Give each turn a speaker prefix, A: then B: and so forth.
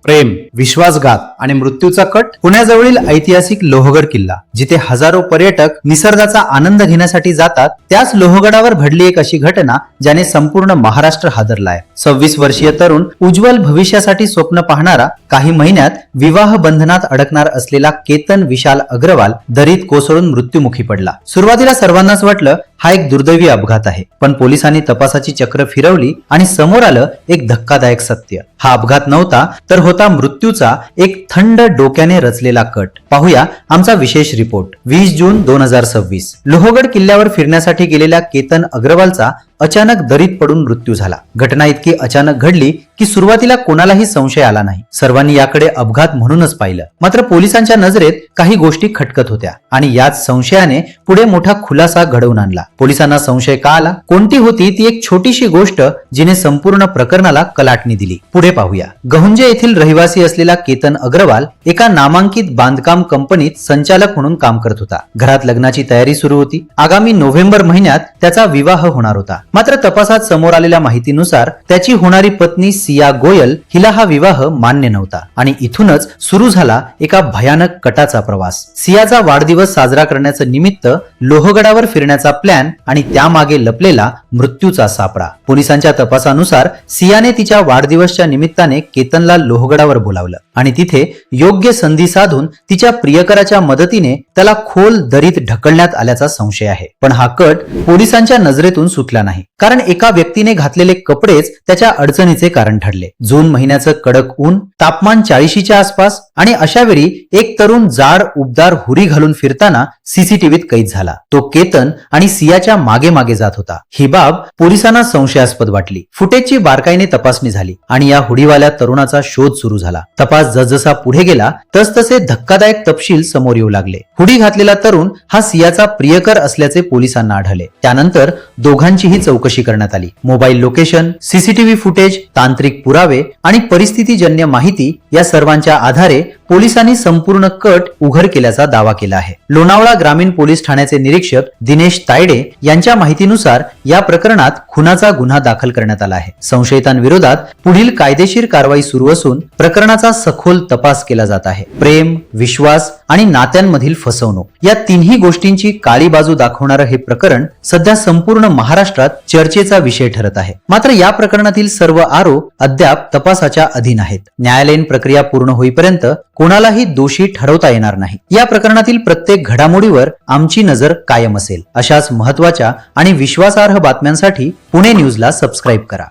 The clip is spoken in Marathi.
A: प्रेम, विश्वासघात आणि मृत्यूचा कट. पुण्याजवळील ऐतिहासिक लोहगड किल्ला, जिथे हजारो पर्यटक निसर्गाचा आनंद घेण्यासाठी जातात, त्याच लोहगडावर घडली एक अशी घटना ज्याने संपूर्ण महाराष्ट्र हादरलाय. 26 वर्षीय तरुण उज्ज्वल भविष्यासाठी स्वप्न पाहणारा, काही महिन्यात विवाह बंधनात अडकणार असलेला केतन विशाल अग्रवाल दरीत कोसळून मृत्युमुखी पडला. सुरुवातीला सर्वांनाच वाटलं हा एक दुर्दैवी अपघात आहे, पण पोलिसांनी तपासाची चक्र फिरवली आणि समोर आलं एक धक्कादायक सत्य. हा अपघात नव्हता, तर होता मृत्यूचा एक थंड डोक्याने रचलेला कट. पाहूया आमचा विशेष रिपोर्ट. 20 जून 2026 लोहगड किल्ल्यावर फिरण्यासाठी गेलेल्या केतन अग्रवालचा अचानक दरीत पडून मृत्यू झाला. घटना इतकी अचानक घडली की सुरुवातीला कोणालाही संशय आला नाही. सर्वांनी याकडे अपघात म्हणूनच पाहिलं. मात्र पोलिसांच्या नजरेत काही गोष्टी खटकत होत्या आणि याच संशयाने पुढे मोठा खुलासा घडवून आणला. पोलिसांना संशय का आला, कोणती होती ती एक छोटीशी गोष्ट जिने संपूर्ण प्रकरणाला कलाटणी दिली. पुढे पाहूया. गहुंजे येथील रहिवासी असलेला केतन अग्रवाल एका नामांकित बांधकाम कंपनीत संचालक म्हणून काम करत होता. घरात लग्नाची तयारी सुरू होती. आगामी नोव्हेंबर महिन्यात त्याचा विवाह होणार होता. मात्र तपासात समोर आलेल्या माहितीनुसार त्याची होणारी पत्नी सिया गोयल हिला हा विवाह मान्य नव्हता आणि इथूनच सुरू झाला एका भयानक कटाचा प्रवास. सियाचा वाढदिवस साजरा करण्याचं निमित्त लोहगडावर फिरण्याचा प्लॅन आणि त्यामागे लपलेला मृत्यूचा सापळा. पोलिसांच्या तपासानुसार सियाने तिच्या वाढदिवसच्या निमित्ताने केतनला लोहगडावर बोलावलं आणि तिथे योग्य संधी साधून तिच्या प्रियकराच्या मदतीने त्याला खोल दरीत ढकलण्यात आल्याचा संशय आहे. पण हा कट पोलिसांच्या नजरेतून सुटला नाही, कारण एका व्यक्तीने घातलेले कपडेच त्याच्या अडचणीचे कारण ठरले. जून महिन्याचं कडक ऊन, तापमान 40च्या आसपास आणि अशा वेळी एक तरुण जाड उबदार हुरी घालून फिरताना सीसीटीव्हीत कैद झाला. तो केतन आणि सियाच्या मागे मागे जात होता. ही बाब पोलिसांना संशयास्पद वाटली. फुटेजची बारकाईने तपासणी झाली आणि या हुडीवाल्या तरुणाचा शोध सुरू झाला. तपास जसजसा पुढे गेला तसतसे धक्कादायक तपशील समोर येऊ लागले. हुडी घातलेला तरुण हा सियाचा प्रियकर असल्याचे पोलिसांना आढळले. त्यानंतर दोघांचीही चौकशी करण्यात आली. मोबाईल लोकेशन, सीसीटीव्ही फुटेज, तांत्रिक पुरावे आणि परिस्थितीजन्य माहिती या सर्वांच्या आधारे पोलिसांनी संपूर्ण कट उघड केल्याचा दावा केला आहे. लोणावळा ग्रामीण पोलीस ठाण्याचे निरीक्षक दिनेश तायडे यांच्या माहितीनुसार या प्रकरणात खुनाचा गुन्हा दाखल करण्यात आला आहे. संशयितांविरोधात पुढील कायदेशीर कारवाई सुरू असून प्रकरणाचा सखोल तपास केला जात आहे. प्रेम, विश्वास आणि नात्यांमधील फसवणूक या तिन्ही गोष्टींची काळी बाजू दाखवणारं हे प्रकरण सध्या संपूर्ण महाराष्ट्रात चर्चेचा विषय ठरत आहे. मात्र या प्रकरणातील सर्व आरोप अद्याप तपासाच्या अधीन आहेत. न्यायालयीन प्रक्रिया पूर्ण होईपर्यंत कोणालाही दोषी ठरवता येणार नाही. या प्रकरणातील प्रत्येक घडामोडीवर आमची नजर कायम असेल. अशाच महत्त्वाच्या आणि विश्वासार्ह बातम्यांसाठी पुणे न्यूजला सबस्क्राईब करा.